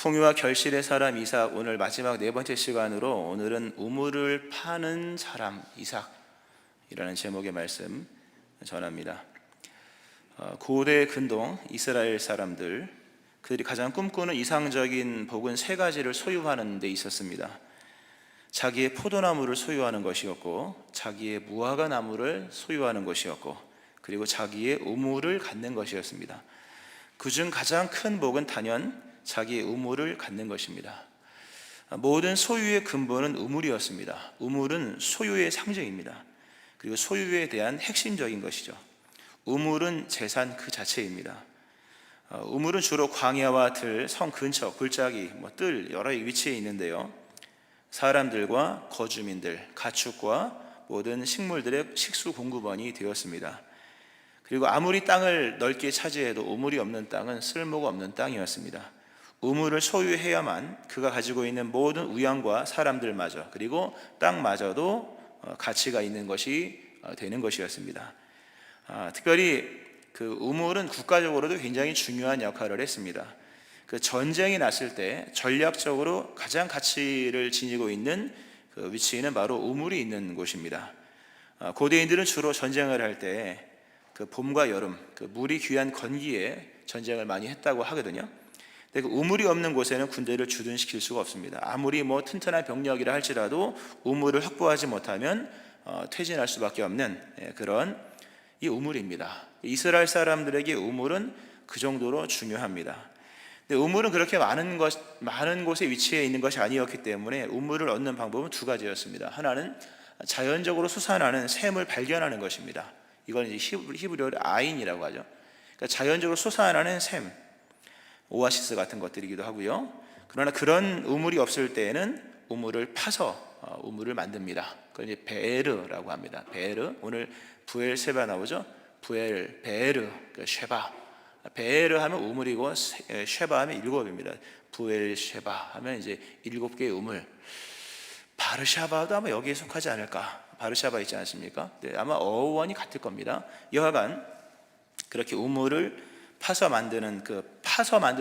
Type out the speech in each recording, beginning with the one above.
풍요와 결실의 사람 이삭, 오늘 마지막 네 번째 시간으로 오늘은 우물을 파는 사람 이삭이라는 제목의 말씀 전합니다. 고대 근동 이스라엘 사람들, 그들이 가장 꿈꾸는 이상적인 복은 세 가지를 소유하는 데 있었습니다. 자기의 포도나무를 소유하는 것이었고, 자기의 무화과 나무를 소유하는 것이었고, 그리고 자기의 우물을 갖는 것이었습니다. 그중 가장 큰 복은 단연 자기의 우물을 갖는 것입니다. 모든 소유의 근본은 우물이었습니다. 우물은 소유의 상징입니다. 그리고 소유에 대한 핵심적인 것이죠. 우물은 재산 그 자체입니다. 우물은 주로 광야와 들, 성 근처, 골짜기, 뜰 여러 위치에 있는데요, 사람들과 거주민들, 가축과 모든 식물들의 식수 공급원이 되었습니다. 그리고 아무리 땅을 넓게 차지해도 우물이 없는 땅은 쓸모가 없는 땅이었습니다. 우물을 소유해야만 그가 가지고 있는 모든 우양과 사람들마저, 그리고 땅마저도 가치가 있는 것이 되는 것이었습니다. 특별히 그 우물은 국가적으로도 굉장히 중요한 역할을 했습니다. 그 전쟁이 났을 때 전략적으로 가장 가치를 지니고 있는 그 위치에는 바로 우물이 있는 곳입니다. 고대인들은 주로 전쟁을 할 때 그 봄과 여름, 그 물이 귀한 건기에 전쟁을 많이 했다고 하거든요. 근데 그 우물이 없는 곳에는 군대를 주둔시킬 수가 없습니다. 아무리 튼튼한 병력이라 할지라도 우물을 확보하지 못하면 퇴진할 수밖에 없는 그런 이 우물입니다. 이스라엘 사람들에게 우물은 그 정도로 중요합니다. 근데 우물은 그렇게 많은 곳에 위치해 있는 것이 아니었기 때문에 우물을 얻는 방법은 두 가지였습니다. 하나는 자연적으로 솟아나는 샘을 발견하는 것입니다. 이건 이제 히브리어로 아인이라고 하죠. 그러니까 자연적으로 솟아나는 샘, 오아시스 같은 것들이기도 하고요. 그러나 그런 우물이 없을 때에는 우물을 파서 우물을 만듭니다. 그걸 이제 베에르라고 합니다. 베에르, 오늘 부엘세바 나오죠. 베에르, 쉐바. 베에르 하면 우물이고 쉐바 하면 일곱입니다. 부엘쉐바 하면 이제 7개의 우물. 바르샤바도 아마 여기에 속하지 않을까. 바르샤바 있지 않습니까? 네, 아마 어원이 같을 겁니다. 여하간 그렇게 우물을 파서 만든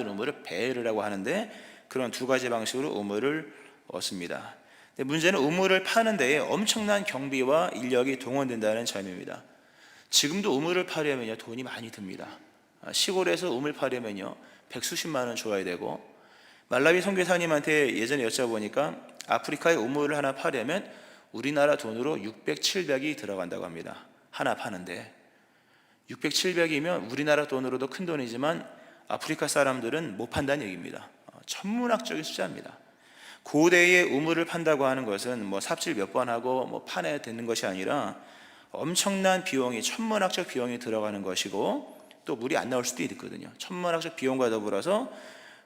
우물을 베에르라고 하는데, 그런 두 가지 방식으로 우물을 얻습니다. 근데 문제는 우물을 파는 데에 엄청난 경비와 인력이 동원된다는 점입니다. 지금도 우물을 파려면요, 돈이 많이 듭니다. 시골에서 우물 파려면요, 백수십만 원 줘야 되고, 말라위 선교사님한테 예전에 여쭤보니까 아프리카에 우물을 하나 파려면 우리나라 돈으로 600, 700이 들어간다고 합니다. 하나 파는데 600, 700이면 우리나라 돈으로도 큰 돈이지만 아프리카 사람들은 못 판다는 얘기입니다. 천문학적인 숫자입니다. 고대의 우물을 판다고 하는 것은 삽질 몇 번 하고 판에 되는 것이 아니라 엄청난 비용이, 천문학적 비용이 들어가는 것이고, 또 물이 안 나올 수도 있거든요. 천문학적 비용과 더불어서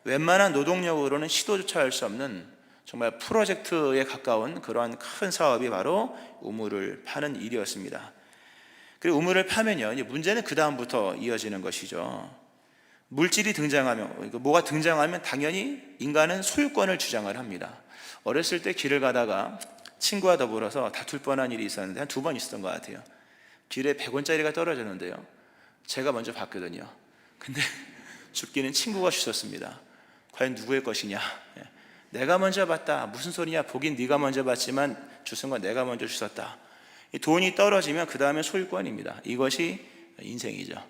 웬만한 노동력으로는 시도조차 할 수 없는 정말 프로젝트에 가까운 그러한 큰 사업이 바로 우물을 파는 일이었습니다. 그리고 우물을 파면요, 이제 문제는 그 다음부터 이어지는 것이죠. 물질이 등장하면, 뭐가 등장하면 당연히 인간은 소유권을 주장을 합니다. 어렸을 때 길을 가다가 친구와 더불어서 다툴 뻔한 일이 있었는데 한 2번 있었던 것 같아요. 길에 100원짜리가 떨어졌는데요, 제가 먼저 봤거든요. 근데 줍기는 친구가 주셨습니다. 과연 누구의 것이냐? 내가 먼저 봤다. 무슨 소리냐? 보긴 네가 먼저 봤지만 주신 건 내가 먼저 주셨다. 돈이 떨어지면 그 다음에 소유권입니다. 이것이 인생이죠.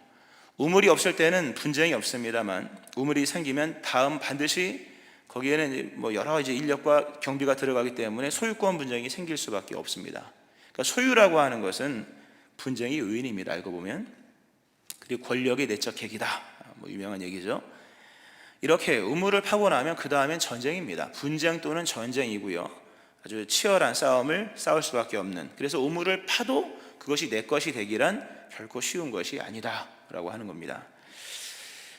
우물이 없을 때는 분쟁이 없습니다만, 우물이 생기면 다음 반드시 거기에는 여러 가지 인력과 경비가 들어가기 때문에 소유권 분쟁이 생길 수밖에 없습니다. 그러니까 소유라고 하는 것은 분쟁의 요인입니다. 알고 보면. 그리고 권력의 내적 핵이다. 유명한 얘기죠. 이렇게 우물을 파고 나면 그 다음엔 전쟁입니다. 분쟁 또는 전쟁이고요. 아주 치열한 싸움을 싸울 수밖에 없는, 그래서 우물을 파도 그것이 내 것이 되기란 결코 쉬운 것이 아니다 라고 하는 겁니다.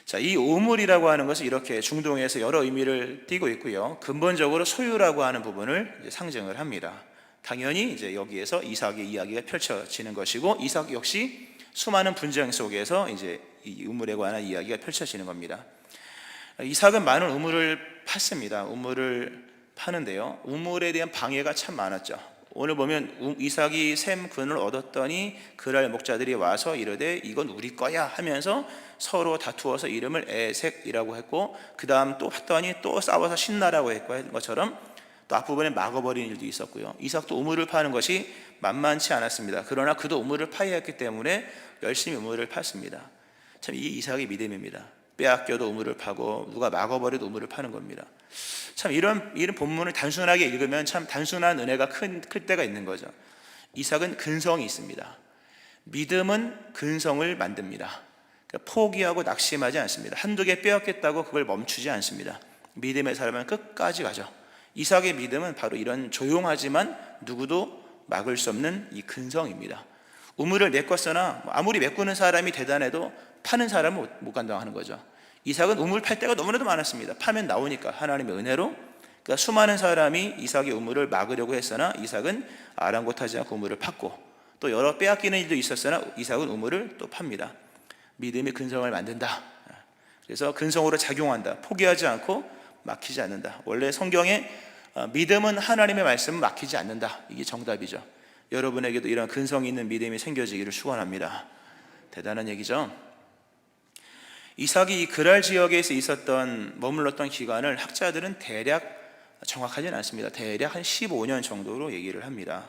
자, 이 우물이라고 하는 것은 이렇게 중동에서 여러 의미를 띠고 있고요, 근본적으로 소유라고 하는 부분을 이제 상징을 합니다. 당연히 이제 여기에서 이삭의 이야기가 펼쳐지는 것이고, 이삭 역시 수많은 분쟁 속에서 이제 이 우물에 관한 이야기가 펼쳐지는 겁니다. 이삭은 많은 우물을 팠습니다. 우물을 파는데요, 우물에 대한 방해가 참 많았죠. 오늘 보면 이삭이 셈 근을 얻었더니 그랄 목자들이 와서 이르되 이건 우리 거야 하면서 서로 다투어서 이름을 에색이라고 했고, 그 다음 또 봤더니 또 싸워서 신나라고 했고 한 것처럼 또 앞부분에 막아버리는 일도 있었고요. 이삭도 우물을 파는 것이 만만치 않았습니다. 그러나 그도 우물을 파야 했기 때문에 열심히 우물을 팠습니다. 참 이게 이삭의 믿음입니다. 빼앗겨도 우물을 파고 누가 막아버려도 우물을 파는 겁니다. 참 이런 본문을 단순하게 읽으면 참 단순한 은혜가 클 때가 있는 거죠. 이삭은 근성이 있습니다. 믿음은 근성을 만듭니다. 그러니까 포기하고 낙심하지 않습니다. 한두 개 빼앗겼다고 그걸 멈추지 않습니다. 믿음의 사람은 끝까지 가죠. 이삭의 믿음은 바로 이런 조용하지만 누구도 막을 수 없는 이 근성입니다. 우물을 메꿨으나 아무리 메꾸는 사람이 대단해도 파는 사람은 못 간다고 거죠. 이삭은 우물 팔 때가 너무나도 많았습니다. 파면 나오니까 하나님의 은혜로. 그러니까 수많은 사람이 이삭의 우물을 막으려고 했으나 이삭은 아랑곳하지 않고 우물을 팠고, 또 여러 빼앗기는 일도 있었으나 이삭은 우물을 또 팝니다. 믿음이 근성을 만든다. 그래서 근성으로 작용한다. 포기하지 않고 막히지 않는다. 원래 성경에 믿음은 하나님의 말씀은 막히지 않는다, 이게 정답이죠. 여러분에게도 이런 근성이 있는 믿음이 생겨지기를 축원합니다. 대단한 얘기죠. 이삭이 이 그랄 지역에서 머물렀던 기간을 학자들은 대략 정확하지는 않습니다. 대략 한 15년 정도로 얘기를 합니다.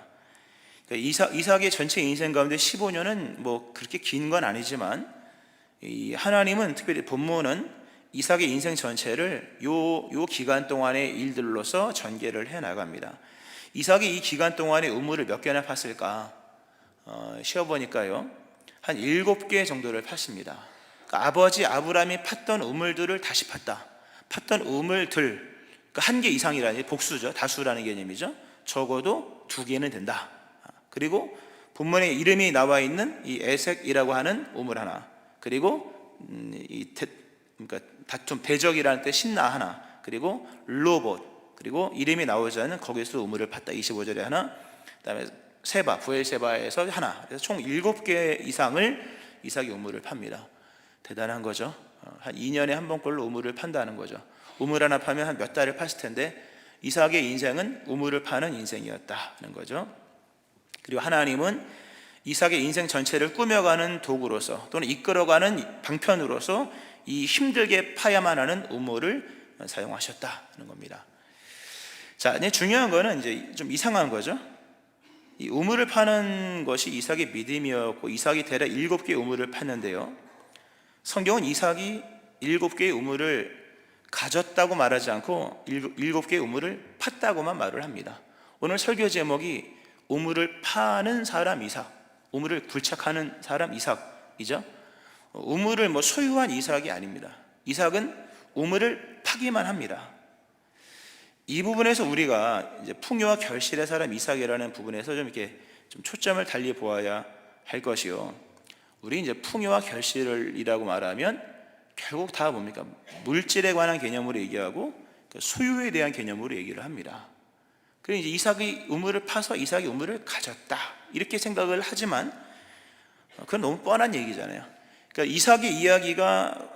그러니까 이삭의 전체 인생 가운데 15년은 뭐 그렇게 긴 건 아니지만, 이 하나님은 특별히 본문은 이삭의 인생 전체를 요 기간 동안의 일들로서 전개를 해 나갑니다. 이삭이 이 기간 동안에 우물을 몇 개나 팠을까? 쉬어보니까요, 한 7개 정도를 팠습니다. 그러니까 아버지 아브라함이 팠던 우물들을 다시 팠던 우물들, 그러니까 한 개 이상이라니 복수죠. 다수라는 개념이죠. 적어도 2개는 된다. 그리고 본문에 이름이 나와 있는 이 에색이라고 하는 우물 하나, 그리고 그러니까 다툼, 대적이라는 때 신나 하나, 그리고 로봇, 그리고 이름이 나오지 않은 거기서 우물을 팠다 25절에 하나, 그다음에 세바, 부엘세바에서 하나, 그래서 총 7개 이상을 이삭이 우물을 팝니다. 대단한 거죠. 한 2년에 한 번꼴로 우물을 판다는 거죠. 우물 하나 파면 한 몇 달을 팠을 텐데 이삭의 인생은 우물을 파는 인생이었다는 거죠. 그리고 하나님은 이삭의 인생 전체를 꾸며가는 도구로서 또는 이끌어가는 방편으로서 이 힘들게 파야만 하는 우물을 사용하셨다는 겁니다. 자, 이제 중요한 거는 이제 좀 이상한 거죠. 이 우물을 파는 것이 이삭의 믿음이었고, 이삭이 대략 7개의 우물을 팠는데요, 성경은 이삭이 7개의 우물을 가졌다고 말하지 않고 7개의 우물을 팠다고만 말을 합니다. 오늘 설교 제목이 우물을 파는 사람 이삭, 우물을 굴착하는 사람 이삭이죠. 우물을 소유한 이삭이 아닙니다. 이삭은 우물을 파기만 합니다. 이 부분에서 우리가 이제 풍요와 결실의 사람 이삭이라는 부분에서 좀 초점을 달리 보아야 할 것이요. 우리 이제 풍요와 결실이라고 말하면 결국 다 뭡니까? 물질에 관한 개념으로 얘기하고 소유에 대한 개념으로 얘기를 합니다. 그래서 이제 이삭이 우물을 파서 이삭이 우물을 가졌다, 이렇게 생각을 하지만 그건 너무 뻔한 얘기잖아요. 그러니까 이삭의 이야기가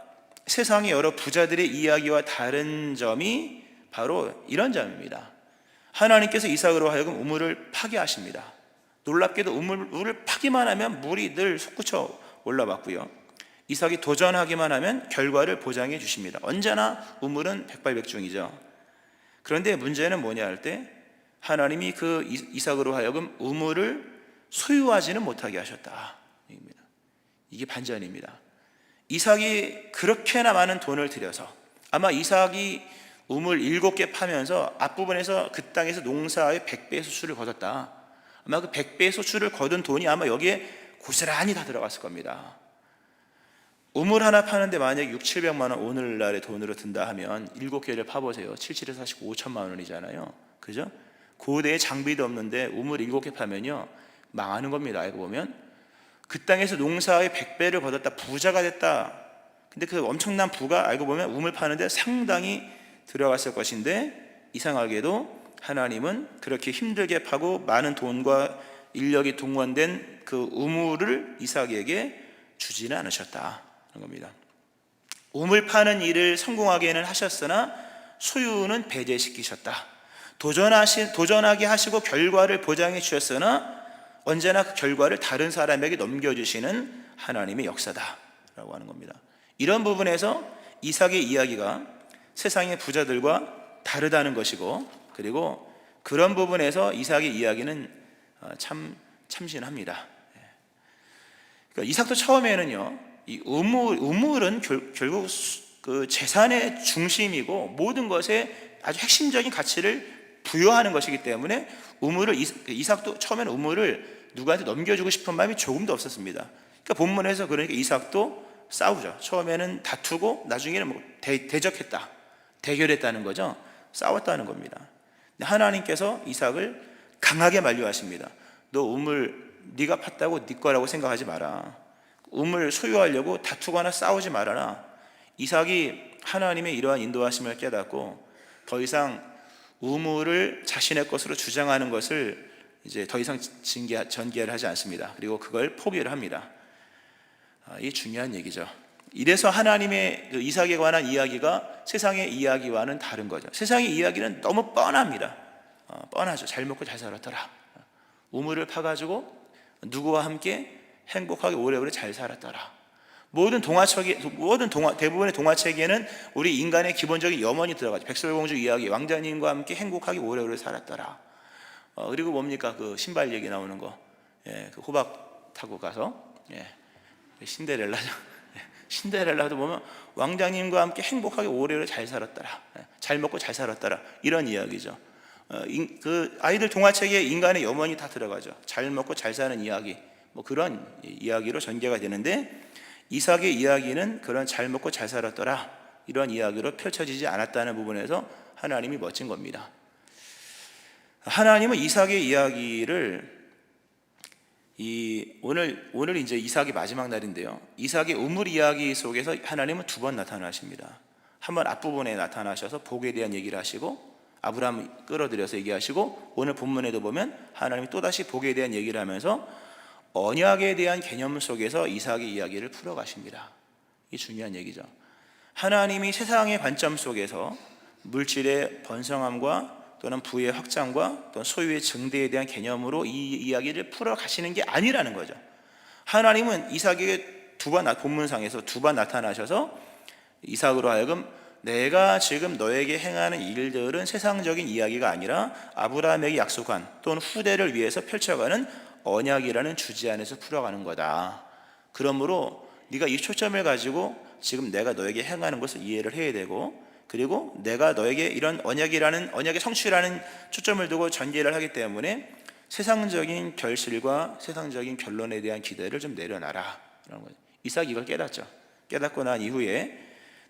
세상의 여러 부자들의 이야기와 다른 점이 바로 이런 점입니다. 하나님께서 이삭으로 하여금 우물을 파게 하십니다. 놀랍게도 우물을 파기만 하면 물이 늘 솟구쳐 올라왔고요, 이삭이 도전하기만 하면 결과를 보장해 주십니다. 언제나 우물은 백발백중이죠. 그런데 문제는 뭐냐 할 때, 하나님이 그 이삭으로 하여금 우물을 소유하지는 못하게 하셨다. 이게 반전입니다. 이삭이 그렇게나 많은 돈을 들여서, 아마 이삭이 우물 7개 파면서 앞부분에서 그 땅에서 농사의 100배의 수출을 거뒀다. 아마 그 100배의 수출을 거둔 돈이 아마 여기에 고스란히 다 들어갔을 겁니다. 우물 하나 파는데 만약 600~700만 원 오늘날의 돈으로 든다 하면 7개를 파보세요. 77에서 49, 5천만 원이잖아요. 그죠? 고대에 장비도 없는데 우물 7개 파면요, 망하는 겁니다. 알고 보면 그 땅에서 농사의 100배를 거뒀다, 부자가 됐다. 근데 그 엄청난 부가 알고 보면 우물 파는데 상당히 들어갔을 것인데, 이상하게도 하나님은 그렇게 힘들게 파고 많은 돈과 인력이 동원된 그 우물을 이삭에게 주지는 않으셨다는 겁니다. 우물 파는 일을 성공하게는 하셨으나 소유는 배제시키셨다. 도전하게 하시고 결과를 보장해 주셨으나 언제나 그 결과를 다른 사람에게 넘겨주시는 하나님의 역사다라고 하는 겁니다. 이런 부분에서 이삭의 이야기가 세상의 부자들과 다르다는 것이고, 그리고 그런 부분에서 이삭의 이야기는 참 참신합니다. 그러니까 이삭도 처음에는요, 이 우물은 결국 그 재산의 중심이고 모든 것에 아주 핵심적인 가치를 부여하는 것이기 때문에 이삭도 처음에는 우물을 누구한테 넘겨주고 싶은 마음이 조금도 없었습니다. 그러니까 본문에서 그러니까 이삭도 싸우죠. 처음에는 다투고 나중에는 뭐 대적했다, 대결했다는 거죠. 싸웠다는 겁니다. 하나님께서 이삭을 강하게 만류하십니다. 너 우물 네가 팠다고 네 거라고 생각하지 마라. 우물 소유하려고 다투거나 싸우지 말아라. 이삭이 하나님의 이러한 인도하심을 깨닫고 더 이상 우물을 자신의 것으로 주장하는 것을 이제 더 이상 전개를 하지 않습니다. 그리고 그걸 포기를 합니다. 이게 중요한 얘기죠. 이래서 하나님의 그 이삭에 관한 이야기가 세상의 이야기와는 다른 거죠. 세상의 이야기는 너무 뻔합니다. 뻔하죠. 잘 먹고 잘 살았더라. 우물을 파가지고 누구와 함께 행복하게 오래오래 잘 살았더라. 대부분의 동화책에는 우리 인간의 기본적인 염원이 들어가죠. 백설공주 이야기, 왕자님과 함께 행복하게 오래오래 살았더라. 그리고 뭡니까? 그 신발 얘기 나오는 거. 그 호박 타고 가서, 신데렐라죠. 신데렐라도 보면 왕자님과 함께 행복하게 오래오래 잘 살았더라. 잘 먹고 잘 살았더라. 이런 이야기죠. 그 아이들 동화책에 인간의 염원이 다 들어가죠. 잘 먹고 잘 사는 이야기, 뭐 그런 이야기로 전개가 되는데, 이삭의 이야기는 그런 잘 먹고 잘 살았더라 이런 이야기로 펼쳐지지 않았다는 부분에서 하나님이 멋진 겁니다. 하나님은 이삭의 이야기를 오늘 이제 이삭의 마지막 날인데요, 이삭의 우물 이야기 속에서 하나님은 두 번 나타나십니다. 한번 앞부분에 나타나셔서 복에 대한 얘기를 하시고 아브라함을 끌어들여서 얘기하시고, 오늘 본문에도 보면 하나님이 또다시 복에 대한 얘기를 하면서 언약에 대한 개념 속에서 이삭의 이야기를 풀어가십니다. 이게 중요한 얘기죠. 하나님이 세상의 관점 속에서 물질의 번성함과 또는 부의 확장과 또는 소유의 증대에 대한 개념으로 이 이야기를 풀어가시는 게 아니라는 거죠. 하나님은 이삭에게 본문상에서 두 번 나타나셔서 이삭으로 하여금 내가 지금 너에게 행하는 일들은 세상적인 이야기가 아니라 아브라함에게 약속한 또는 후대를 위해서 펼쳐가는 언약이라는 주제 안에서 풀어가는 거다. 그러므로 네가 이 초점을 가지고 지금 내가 너에게 행하는 것을 이해를 해야 되고, 그리고 내가 너에게 이런 언약의 성취라는 초점을 두고 전개를 하기 때문에 세상적인 결실과 세상적인 결론에 대한 기대를 좀 내려놔라. 이런 거죠. 이삭이 이걸 깨닫죠. 깨닫고 난 이후에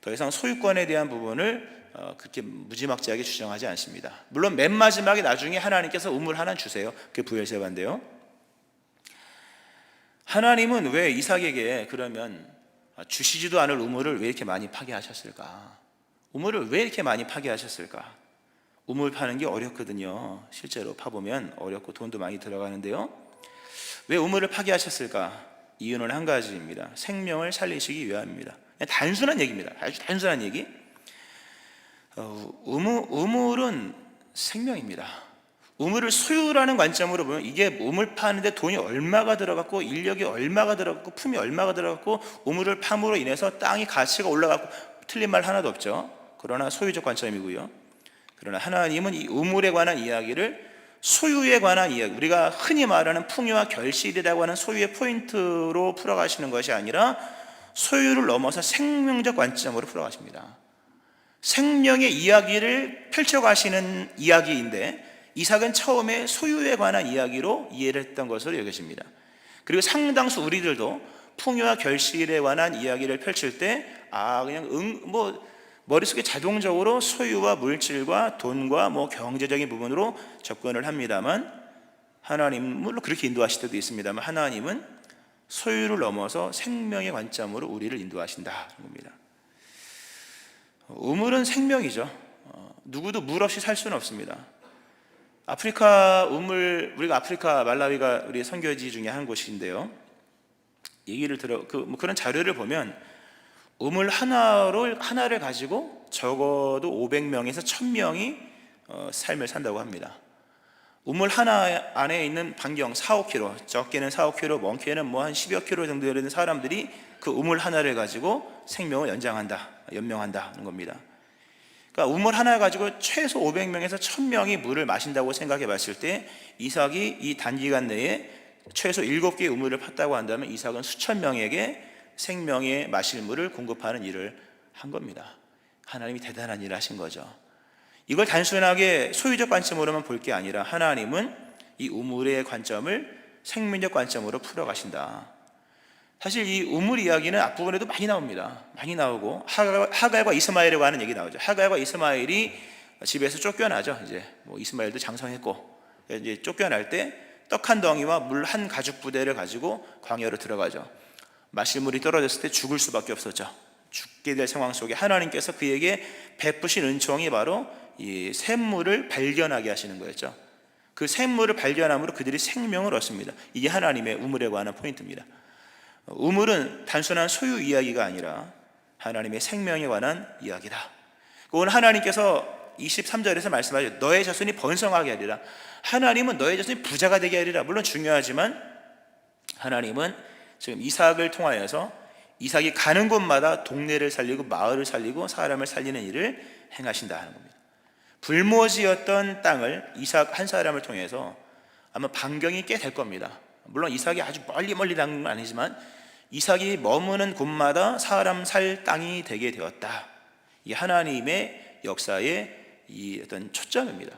더 이상 소유권에 대한 부분을 그렇게 무지막지하게 주장하지 않습니다. 물론 맨 마지막에 나중에 하나님께서 우물 하나 주세요. 그게 부엘세바인데요. 하나님은 왜 이삭에게 그러면 주시지도 않을 우물을 왜 이렇게 많이 파괴하셨을까? 우물을 왜 이렇게 많이 파괴하셨을까? 우물 파는 게 어렵거든요. 실제로 파보면 어렵고 돈도 많이 들어가는데요. 왜 우물을 파괴하셨을까? 이유는 한 가지입니다. 생명을 살리시기 위함입니다. 단순한 얘기입니다. 아주 단순한 얘기. 우물은 생명입니다. 우물을 소유라는 관점으로 보면 이게 우물 파는데 돈이 얼마가 들어갔고 인력이 얼마가 들어갔고 품이 얼마가 들어갔고 우물을 팜으로 인해서 땅의 가치가 올라갔고, 틀린 말 하나도 없죠. 그러나 소유적 관점이고요. 그러나 하나님은 이 우물에 관한 이야기를 소유에 관한 이야기, 우리가 흔히 말하는 풍요와 결실이라고 하는 소유의 포인트로 풀어가시는 것이 아니라 소유를 넘어서 생명적 관점으로 풀어가십니다. 생명의 이야기를 펼쳐가시는 이야기인데, 이삭은 처음에 소유에 관한 이야기로 이해를 했던 것으로 여겨집니다. 그리고 상당수 우리들도 풍요와 결실에 관한 이야기를 펼칠 때 그냥 머릿속에 자동적으로 소유와 물질과 돈과 경제적인 부분으로 접근을 합니다만, 하나님은 물론 그렇게 인도하실 때도 있습니다만, 하나님은 소유를 넘어서 생명의 관점으로 우리를 인도하신다는 겁니다. 우물은 생명이죠. 누구도 물 없이 살 수는 없습니다. 아프리카 우물, 우리가 아프리카 말라위가 우리 선교지 중에 한 곳인데요, 얘기를 그런 자료를 보면 우물 하나를 가지고 적어도 500명에서 1000명이 삶을 산다고 합니다. 우물 하나 안에 있는 반경 4-5km, 적게는 4-5km, 많게는 뭐 한 10여 km 정도 되는 사람들이 그 우물 하나를 가지고 생명을 연명한다는 겁니다. 그러니까 우물 하나 가지고 최소 500명에서 1000명이 물을 마신다고 생각해 봤을 때 이삭이 이 단기간 내에 최소 7개의 우물을 팠다고 한다면 이삭은 수천 명에게 생명의 마실 물을 공급하는 일을 한 겁니다. 하나님이 대단한 일을 하신 거죠. 이걸 단순하게 소유적 관점으로만 볼 게 아니라 하나님은 이 우물의 관점을 생명적 관점으로 풀어가신다. 사실 이 우물 이야기는 앞부분에도 많이 나옵니다. 많이 나오고 하갈과 이스마엘이라고 하는 얘기 나오죠. 하갈과 이스마엘이 집에서 쫓겨나죠. 이제 뭐 이스마엘도 장성했고 이제 쫓겨날 때 떡 한 덩이와 물 한 가죽 부대를 가지고 광야로 들어가죠. 마실 물이 떨어졌을 때 죽을 수밖에 없었죠. 죽게 될 상황 속에 하나님께서 그에게 베푸신 은총이 바로 이 샘물을 발견하게 하시는 거였죠. 그 샘물을 발견함으로 그들이 생명을 얻습니다. 이게 하나님의 우물에 관한 포인트입니다. 우물은 단순한 소유 이야기가 아니라 하나님의 생명에 관한 이야기다. 오늘 하나님께서 23절에서 말씀하죠. 너의 자손이 번성하게 하리라. 하나님은 너의 자손이 부자가 되게 하리라. 물론 중요하지만 하나님은 지금 이삭을 통하여서 이삭이 가는 곳마다 동네를 살리고 마을을 살리고 사람을 살리는 일을 행하신다 하는 겁니다. 불모지였던 땅을 이삭 한 사람을 통해서 아마 반경이 꽤 될 겁니다. 물론 이삭이 아주 멀리 간 건 아니지만 이삭이 머무는 곳마다 사람 살 땅이 되게 되었다. 이 하나님의 역사의 이 어떤 초점입니다.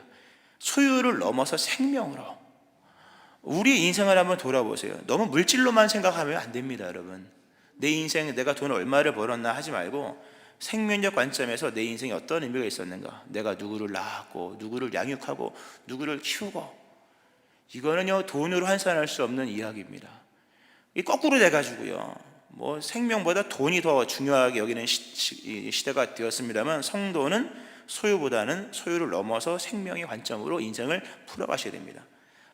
소유를 넘어서 생명으로. 우리 인생을 한번 돌아보세요. 너무 물질로만 생각하면 안 됩니다, 여러분. 내 인생 내가 돈을 얼마를 벌었나 하지 말고 생명적 관점에서 내 인생에 어떤 의미가 있었는가, 내가 누구를 낳았고 누구를 양육하고 누구를 키우고, 이거는요 돈으로 환산할 수 없는 이야기입니다. 이 거꾸로 돼가지고요 뭐 생명보다 돈이 더 중요하게 여기는 시대가 되었습니다만, 성도는 소유보다는 소유를 넘어서 생명의 관점으로 인생을 풀어가셔야 됩니다.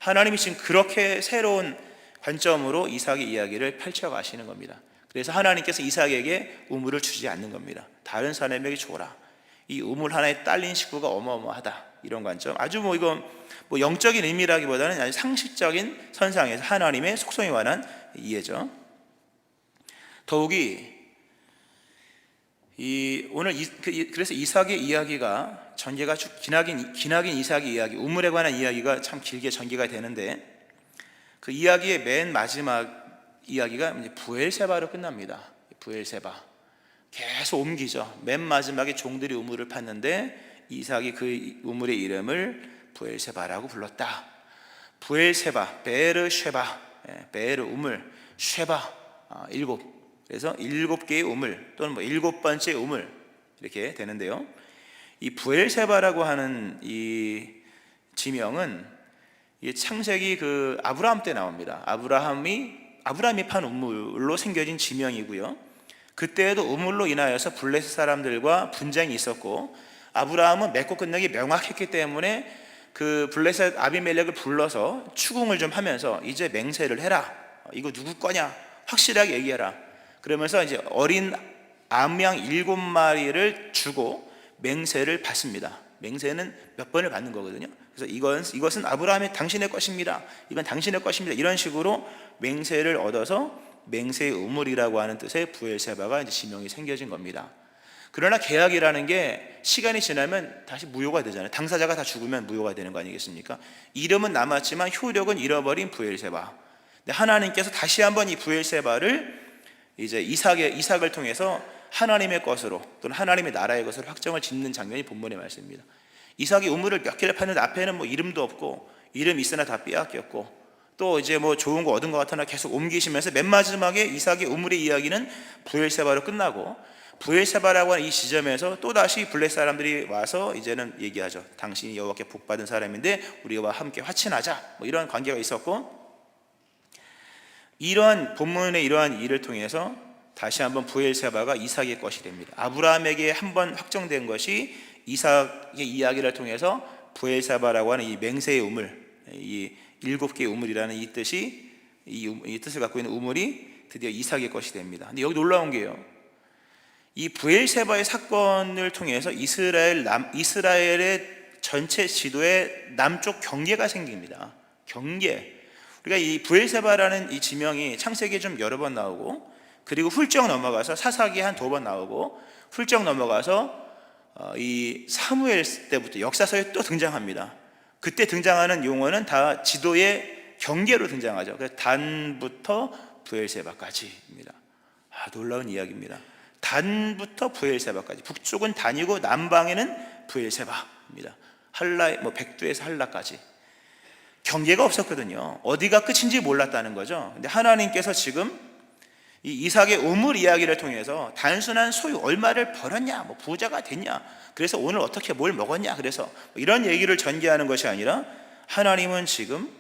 하나님이 지금 그렇게 새로운 관점으로 이삭의 이야기를 펼쳐가시는 겁니다. 그래서 하나님께서 이삭에게 우물을 주지 않는 겁니다. 다른 사람에게 줘라. 이 우물 하나에 딸린 식구가 어마어마하다. 이런 관점. 아주 이건 영적인 의미라기보다는 아주 상식적인 선상에서 하나님의 속성에 관한 이해죠. 더욱이 오늘 그래서 이삭의 이야기가 전개가 쭉 기나긴 이삭의 이야기, 우물에 관한 이야기가 참 길게 전개가 되는데, 그 이야기의 맨 마지막 이야기가 이제 부엘세바로 끝납니다. 부엘세바 계속 옮기죠. 맨 마지막에 종들이 우물을 팠는데 이삭이 그 우물의 이름을 부엘세바라고 불렀다. 부엘세바, 베르쉐바, 베르 우물, 쉐바 7. 그래서 7개의 우물 또는 7번째 우물 이렇게 되는데요. 이 부엘세바라고 하는 이 지명은 이 창세기 그 아브라함 때 나옵니다. 아브라함이 판 우물로 생겨진 지명이고요. 그때에도 우물로 인하여서 블레셋 사람들과 분쟁이 있었고, 아브라함은 맺고 끝내기 명확했기 때문에 그 블레셋 아비멜렉을 불러서 추궁을 좀 하면서 이제 맹세를 해라. 이거 누구 거냐? 확실하게 얘기해라. 그러면서 이제 어린 암양 7마리를 주고 맹세를 받습니다. 맹세는 몇 번을 받는 거거든요. 그래서 이것은 아브라함의 당신의 것입니다. 이건 당신의 것입니다. 이런 식으로 맹세를 얻어서 맹세의 우물이라고 하는 뜻의 부엘세바가 이제 지명이 생겨진 겁니다. 그러나 계약이라는 게 시간이 지나면 다시 무효가 되잖아요. 당사자가 다 죽으면 무효가 되는 거 아니겠습니까? 이름은 남았지만 효력은 잃어버린 부엘세바. 하나님께서 다시 한번 이 부엘세바를 이제 이삭을 통해서 하나님의 것으로 또는 하나님의 나라의 것으로 확정을 짓는 장면이 본문의 말씀입니다. 이삭이 우물을 몇 개를 팠는데 앞에는 이름도 없고, 이름 있으나 다 빼앗겼고, 또 이제 좋은 거 얻은 것 같으나 계속 옮기시면서 맨 마지막에 이삭의 우물의 이야기는 부엘세바로 끝나고, 부엘세바라고 하는 이 지점에서 또다시 블레셋 사람들이 와서 이제는 얘기하죠. 당신이 여호와께 복받은 사람인데 우리와 함께 화친하자. 이런 관계가 있었고, 이러한 본문의 이러한 일을 통해서 다시 한번 부엘세바가 이삭의 것이 됩니다. 아브라함에게 한번 확정된 것이 이삭의 이야기를 통해서 부엘세바라고 하는 이 맹세의 우물, 이 7개의 우물이라는 이 뜻을 갖고 있는 우물이 드디어 이삭의 것이 됩니다. 근데 여기 놀라운 게요, 이 부엘세바의 사건을 통해서 이스라엘의 전체 지도에 남쪽 경계가 생깁니다. 경계. 우리가 이 브엘세바라는 이 지명이 창세기에 좀 여러 번 나오고, 그리고 훌쩍 넘어가서 사사기에 한 2번 나오고, 훌쩍 넘어가서 이 사무엘 때부터 역사서에 또 등장합니다. 그때 등장하는 용어는 다 지도의 경계로 등장하죠. 그래서 단부터 브엘세바까지입니다. 놀라운 이야기입니다. 단부터 브엘세바까지. 북쪽은 단이고 남방에는 브엘세바입니다. 할라, 백두에서 할라까지. 경계가 없었거든요. 어디가 끝인지 몰랐다는 거죠. 근데 하나님께서 지금 이 이삭의 우물 이야기를 통해서 단순한 소유, 얼마를 벌었냐, 부자가 됐냐, 그래서 오늘 어떻게 뭘 먹었냐, 그래서 이런 얘기를 전개하는 것이 아니라, 하나님은 지금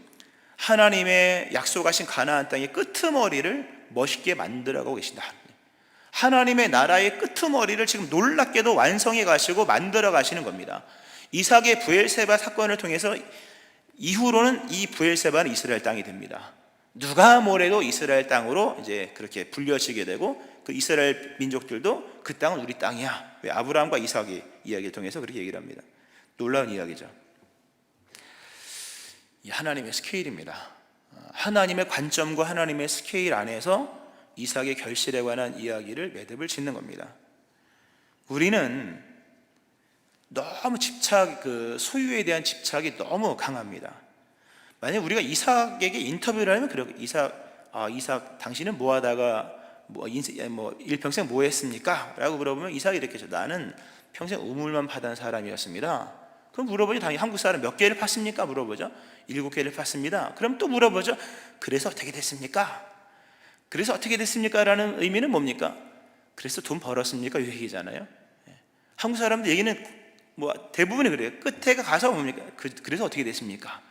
하나님의 약속하신 가나안 땅의 끄트머리를 멋있게 만들어가고 계신다. 하나님의 나라의 끄트머리를 지금 놀랍게도 완성해 가시고 만들어 가시는 겁니다. 이삭의 브엘세바 사건을 통해서 이후로는 이 브엘세바는 이스라엘 땅이 됩니다. 누가 뭐래도 이스라엘 땅으로 이제 그렇게 불려지게 되고, 그 이스라엘 민족들도 그 땅은 우리 땅이야. 왜? 아브라함과 이삭의 이야기를 통해서 그렇게 얘기를 합니다. 놀라운 이야기죠. 이 하나님의 스케일입니다. 하나님의 관점과 하나님의 스케일 안에서 이삭의 결실에 관한 이야기를 매듭을 짓는 겁니다. 우리는 너무 소유에 대한 집착이 너무 강합니다. 만약 우리가 이삭에게 인터뷰를 하면 그렇게, 이삭 당신은 뭐 하다가 일평생 뭐 했습니까? 라고 물어보면 이삭이 이렇게 하죠. 나는 평생 우물만 파던 사람이었습니다. 그럼 물어보죠. 당연히 한국 사람 몇 개를 팠습니까? 물어보죠. 7개를 팠습니다. 그럼 또 물어보죠. 그래서 어떻게 됐습니까? 그래서 어떻게 됐습니까? 라는 의미는 뭡니까? 그래서 돈 벌었습니까? 이 얘기잖아요. 한국 사람들 얘기는 대부분이 그래요. 끝에 가서 뭡니까? 그래서 어떻게 됐습니까?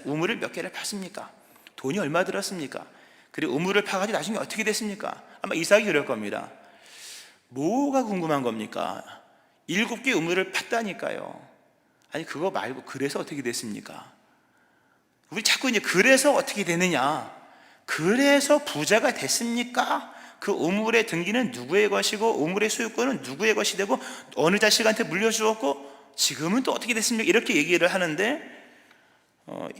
우물을 몇 개를 팠습니까? 돈이 얼마 들었습니까? 그리고 우물을 파가지고 나중에 어떻게 됐습니까? 아마 이삭이 그럴 겁니다. 뭐가 궁금한 겁니까? 7개 우물을 팠다니까요. 아니 그거 말고 그래서 어떻게 됐습니까? 우리 자꾸 이제 그래서 어떻게 되느냐, 그래서 부자가 됐습니까? 그 우물의 등기는 누구의 것이고 우물의 소유권은 누구의 것이 되고 어느 자식한테 물려주었고 지금은 또 어떻게 됐습니까? 이렇게 얘기를 하는데,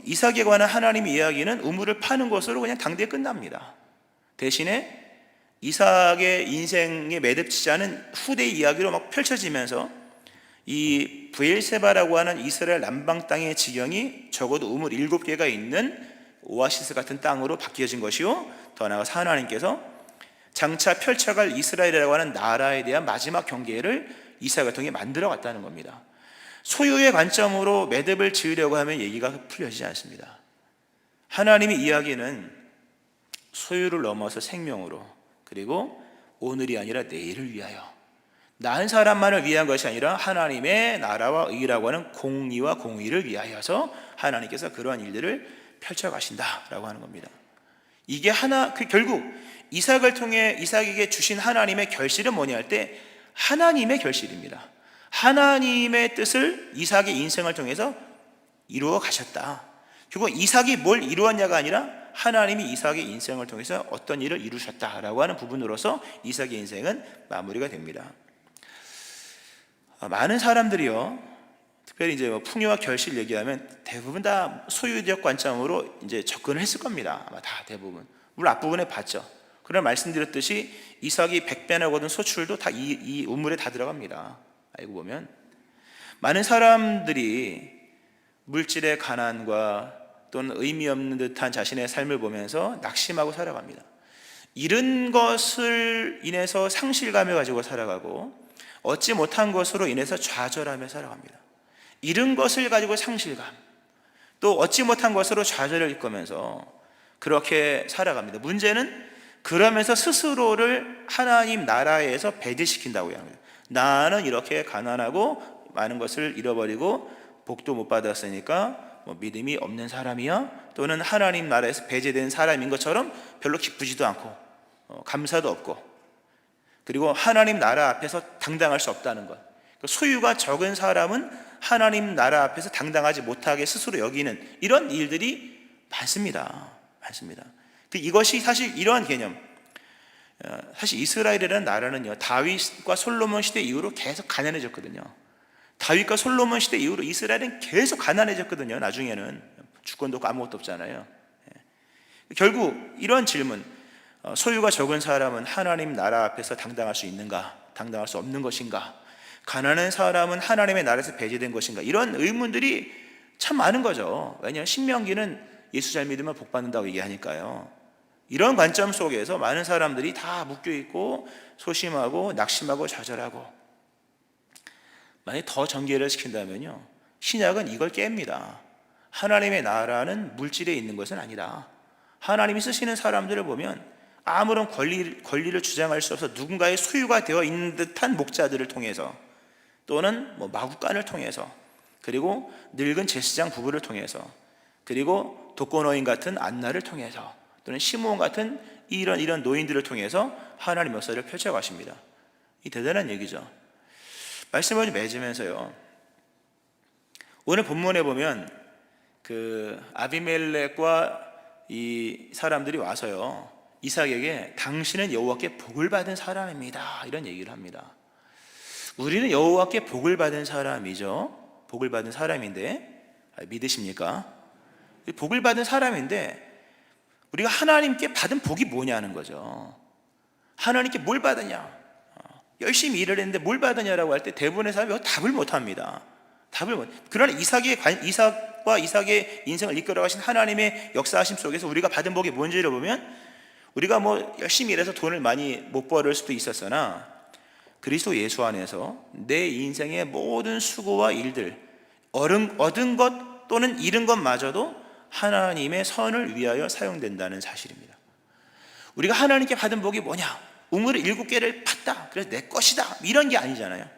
이삭에 관한 하나님의 이야기는 우물을 파는 것으로 그냥 당대에 끝납니다. 대신에 이삭의 인생에 매듭지지 않은 후대의 이야기로 막 펼쳐지면서 이 브엘세바라고 하는 이스라엘 남방 땅의 지경이 적어도 우물 7개가 있는 오아시스 같은 땅으로 바뀌어진 것이요, 더 나아가서 하나님께서 장차 펼쳐갈 이스라엘이라고 하는 나라에 대한 마지막 경계를 이삭을 통해 만들어 갔다는 겁니다. 소유의 관점으로 매듭을 지으려고 하면 얘기가 풀려지지 않습니다. 하나님의 이야기는 소유를 넘어서 생명으로, 그리고 오늘이 아니라 내일을 위하여, 나 한 사람만을 위한 것이 아니라 하나님의 나라와 의라고 하는 공의와 공의를 위하여서 하나님께서 그러한 일들을 펼쳐가신다라고 하는 겁니다. 이게 결국 이삭을 통해 이삭에게 주신 하나님의 결실은 뭐냐 할 때, 하나님의 결실입니다. 하나님의 뜻을 이삭의 인생을 통해서 이루어 가셨다. 결국 이삭이 뭘 이루었냐가 아니라 하나님이 이삭의 인생을 통해서 어떤 일을 이루셨다라고 하는 부분으로서 이삭의 인생은 마무리가 됩니다. 많은 사람들이요, 특별히 이제 풍요와 결실 얘기하면 대부분 다 소유적 관점으로 이제 접근을 했을 겁니다. 아마 다 대부분. 물론 앞부분에 봤죠. 그러나 말씀드렸듯이 이삭이 100배나 거둔 소출도 다 이 우물에 다 들어갑니다. 알고 보면 많은 사람들이 물질의 가난과 또는 의미 없는 듯한 자신의 삶을 보면서 낙심하고 살아갑니다. 잃은 것을 인해서 상실감을 가지고 살아가고, 얻지 못한 것으로 인해서 좌절하며 살아갑니다. 잃은 것을 가지고 상실감, 또 얻지 못한 것으로 좌절을 겪으면서 그렇게 살아갑니다. 문제는 그러면서 스스로를 하나님 나라에서 배제시킨다고 합니다. 나는 이렇게 가난하고 많은 것을 잃어버리고 복도 못 받았으니까 믿음이 없는 사람이야, 또는 하나님 나라에서 배제된 사람인 것처럼 별로 기쁘지도 않고 감사도 없고, 그리고 하나님 나라 앞에서 당당할 수 없다는 것. 소유가 적은 사람은 하나님 나라 앞에서 당당하지 못하게 스스로 여기는 이런 일들이 많습니다. 이것이 사실 이러한 개념, 사실 이스라엘이라는 나라는요, 다윗과 솔로몬 시대 이후로 계속 가난해졌거든요. 다윗과 솔로몬 시대 이후로 이스라엘은 계속 가난해졌거든요. 나중에는 주권도 없고 아무것도 없잖아요. 결국 이런 질문, 소유가 적은 사람은 하나님 나라 앞에서 당당할 수 있는가, 당당할 수 없는 것인가, 가난한 사람은 하나님의 나라에서 배제된 것인가, 이런 의문들이 참 많은 거죠. 왜냐하면 신명기는 예수 잘 믿으면 복 받는다고 얘기하니까요. 이런 관점 속에서 많은 사람들이 다 묶여있고 소심하고 낙심하고 좌절하고, 만약에 더 전개를 시킨다면요, 신약은 이걸 깹니다. 하나님의 나라는 물질에 있는 것은 아니다. 하나님이 쓰시는 사람들을 보면 아무런 권리를 주장할 수 없어 누군가의 소유가 되어 있는 듯한 목자들을 통해서, 또는 마구간을 통해서, 그리고 늙은 제사장 부부를 통해서, 그리고 독거노인 같은 안나를 통해서, 또는 시므온 같은 이런 노인들을 통해서 하나님 역사를 펼쳐가십니다. 이 대단한 얘기죠. 말씀을 좀 맺으면서요, 오늘 본문에 보면 그 아비멜렉과 이 사람들이 와서요, 이삭에게 당신은 여호와께 복을 받은 사람입니다, 이런 얘기를 합니다. 우리는 여호와께 복을 받은 사람이죠. 복을 받은 사람인데, 믿으십니까? 복을 받은 사람인데 우리가 하나님께 받은 복이 뭐냐는 거죠. 하나님께 뭘 받으냐, 열심히 일을 했는데 뭘 받으냐라고 할 때 대부분의 사람이 답을 못합니다. 그러나 이삭과 이삭의 인생을 이끌어가신 하나님의 역사하심 속에서 우리가 받은 복이 뭔지를 보면, 우리가 열심히 일해서 돈을 많이 못 벌을 수도 있었으나 그리스도 예수 안에서 내 인생의 모든 수고와 일들, 얻은 것 또는 잃은 것마저도 하나님의 선을 위하여 사용된다는 사실입니다. 우리가 하나님께 받은 복이 뭐냐? 우물을 7개를 팠다, 그래서 내 것이다, 이런 게 아니잖아요.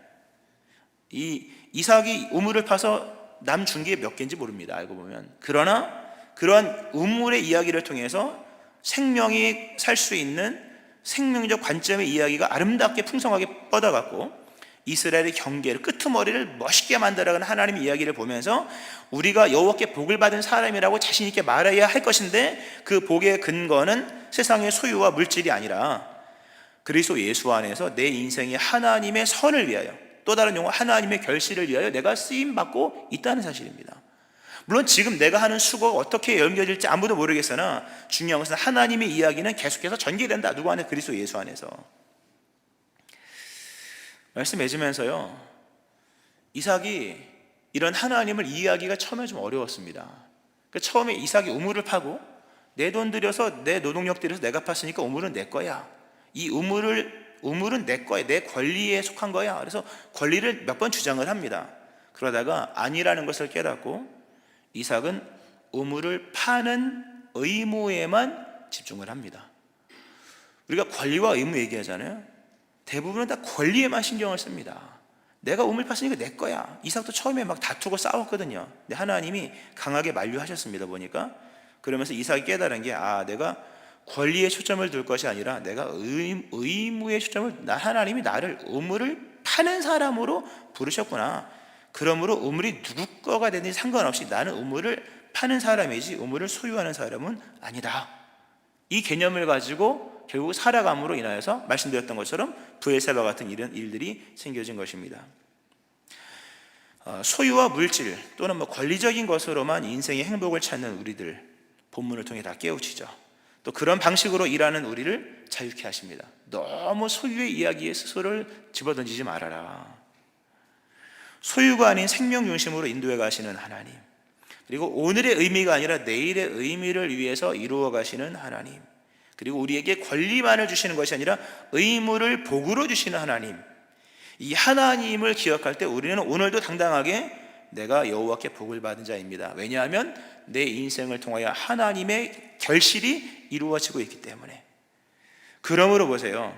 이 이삭이 우물을 파서 남 준 게 몇 개인지 모릅니다, 알고 보면. 그러나 그러한 우물의 이야기를 통해서 생명이 살 수 있는 생명적 관점의 이야기가 아름답게 풍성하게 뻗어갔고, 이스라엘의 경계를, 끄트머리를 멋있게 만들어가는 하나님의 이야기를 보면서 우리가 여호와께 복을 받은 사람이라고 자신 있게 말해야 할 것인데, 그 복의 근거는 세상의 소유와 물질이 아니라 그리스도 예수 안에서 내 인생이 하나님의 선을 위하여, 또 다른 용어 하나님의 결실을 위하여 내가 쓰임받고 있다는 사실입니다. 물론 지금 내가 하는 수고가 어떻게 연결될지 아무도 모르겠으나 중요한 것은 하나님의 이야기는 계속해서 전개된다. 누구 안에? 그리스도 예수 안에서. 말씀 맺으면서요, 이삭이 이런 하나님을 이해하기가 처음에 좀 어려웠습니다. 처음에 이삭이 우물을 파고 내 돈 들여서, 내 노동력 들여서 내가 팠으니까 우물은 내 거야, 이 우물은 내 거야, 내 권리에 속한 거야. 그래서 권리를 몇 번 주장을 합니다. 그러다가 아니라는 것을 깨닫고 이삭은 우물을 파는 의무에만 집중을 합니다. 우리가 권리와 의무 얘기하잖아요. 대부분은 다 권리에만 신경을 씁니다. 내가 우물 팠으니까 내 거야. 이삭도 처음에 막 다투고 싸웠거든요. 근데 하나님이 강하게 만류하셨습니다, 보니까. 그러면서 이삭이 깨달은 게, 내가 권리에 초점을 둘 것이 아니라 내가 의무에 초점을, 하나님이 나를 우물을 파는 사람으로 부르셨구나. 그러므로 우물이 누구 거가 되든지 상관없이 나는 우물을 파는 사람이지 우물을 소유하는 사람은 아니다. 이 개념을 가지고 결국 살아감으로 인하여서 말씀드렸던 것처럼 브엘세바 같은 이런 일들이 생겨진 것입니다. 소유와 물질 또는 권리적인 것으로만 인생의 행복을 찾는 우리들, 본문을 통해 다 깨우치죠. 또 그런 방식으로 일하는 우리를 자유케 하십니다. 너무 소유의 이야기에 스스로를 집어던지지 말아라. 소유가 아닌 생명 중심으로 인도해 가시는 하나님, 그리고 오늘의 의미가 아니라 내일의 의미를 위해서 이루어 가시는 하나님, 그리고 우리에게 권리만을 주시는 것이 아니라 의무를 복으로 주시는 하나님, 이 하나님을 기억할 때 우리는 오늘도 당당하게 내가 여호와께 복을 받은 자입니다. 왜냐하면 내 인생을 통하여 하나님의 결실이 이루어지고 있기 때문에. 그러므로 보세요,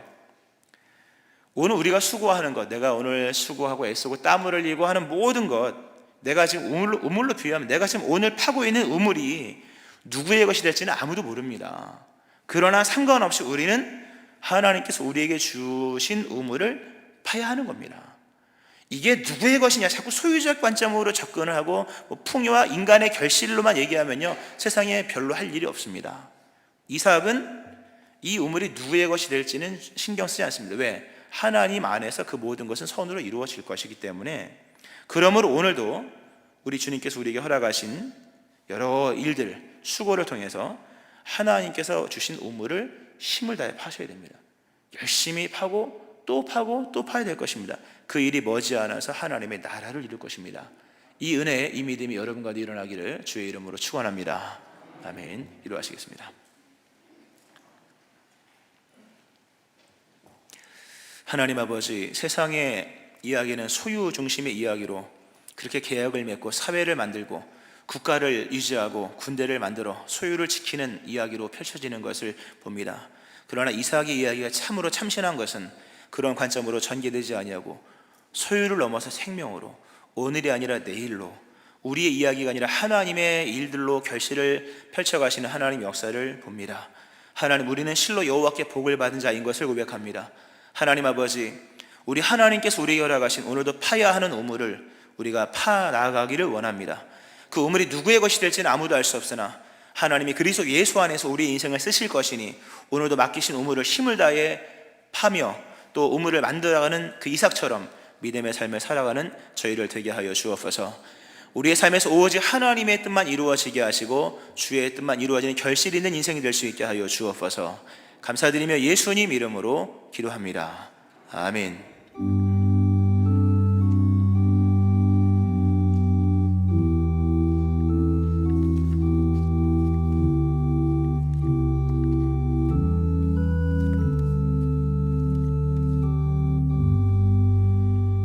오늘 우리가 수고하는 것, 내가 오늘 수고하고 애쓰고 땀을 흘리고 하는 모든 것, 내가 지금 우물로 비유하면 내가 지금 오늘 파고 있는 우물이 누구의 것이 될지는 아무도 모릅니다. 그러나 상관없이 우리는 하나님께서 우리에게 주신 우물을 파야 하는 겁니다. 이게 누구의 것이냐, 자꾸 소유적 관점으로 접근을 하고 풍요와 인간의 결실로만 얘기하면요, 세상에 별로 할 일이 없습니다. 이삭은 이 우물이 누구의 것이 될지는 신경 쓰지 않습니다. 왜? 하나님 안에서 그 모든 것은 선으로 이루어질 것이기 때문에. 그러므로 오늘도 우리 주님께서 우리에게 허락하신 여러 일들, 수고를 통해서 하나님께서 주신 우물을 힘을 다해 파셔야 됩니다. 열심히 파고 또 파고 또 파야 될 것입니다. 그 일이 머지않아서 하나님의 나라를 이룰 것입니다. 이 은혜, 이 믿음이 여러분과도 일어나기를 주의 이름으로 축원합니다. 아멘. 기도하시겠습니다. 하나님 아버지, 세상의 이야기는 소유 중심의 이야기로 그렇게 계약을 맺고 사회를 만들고 국가를 유지하고 군대를 만들어 소유를 지키는 이야기로 펼쳐지는 것을 봅니다. 그러나 이삭의 이야기가 참으로 참신한 것은 그런 관점으로 전개되지 아니하고 소유를 넘어서 생명으로, 오늘이 아니라 내일로, 우리의 이야기가 아니라 하나님의 일들로 결실을 펼쳐가시는 하나님 역사를 봅니다. 하나님, 우리는 실로 여호와께 복을 받은 자인 것을 고백합니다. 하나님 아버지, 우리 하나님께서 우리에게 허락하신 오늘도 파야 하는 우물을 우리가 파 나아가기를 원합니다. 그 우물이 누구의 것이 될지는 아무도 알 수 없으나 하나님이 그리스도 예수 안에서 우리의 인생을 쓰실 것이니 오늘도 맡기신 우물을 힘을 다해 파며 또 우물을 만들어가는 그 이삭처럼 믿음의 삶을 살아가는 저희를 되게 하여 주옵소서. 우리의 삶에서 오직 하나님의 뜻만 이루어지게 하시고 주의 뜻만 이루어지는 결실 있는 인생이 될 수 있게 하여 주옵소서. 감사드리며 예수님 이름으로 기도합니다. 아멘.